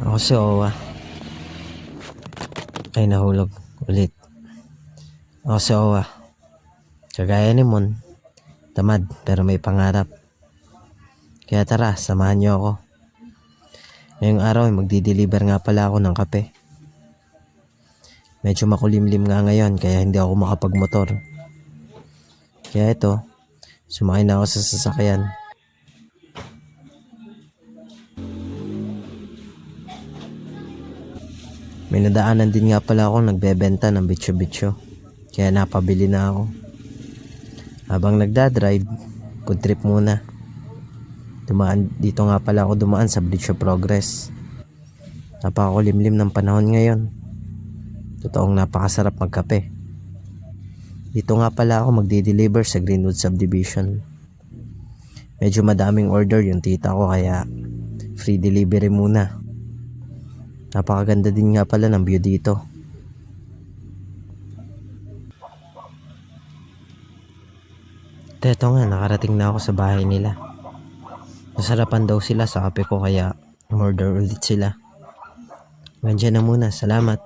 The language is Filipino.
Ako si Owa. Ay, nahulog ulit. Ako si Owa. Kagaya ni Mon, tamad pero may pangarap. Kaya tara, samahan niyo ako. Ngayong araw ay magdi-deliver nga pala ako ng kape. Medyo makulimlim nga ngayon kaya hindi ako makapagmotor. Kaya ito, sumakay na ako sa sasakyan. May nadaanan din nga pala ako nagbebenta ng bitso-bitso. Kaya napabili na ako. Habang nagdadrive, food trip muna. Dito nga pala ako dumaan sa Bridge of Progress. Napakakulimlim ng panahon ngayon. Totoong napakasarap magkape. Dito nga pala ako magdi-deliver sa Greenwood Subdivision. Medyo madaming order yung tita ko kaya free delivery muna. Napakaganda din nga pala ng view dito. Teto nga, nakarating na ako sa bahay nila. Nasarapan daw sila sa kape ko kaya order ulit sila. Nandiyan na muna, salamat.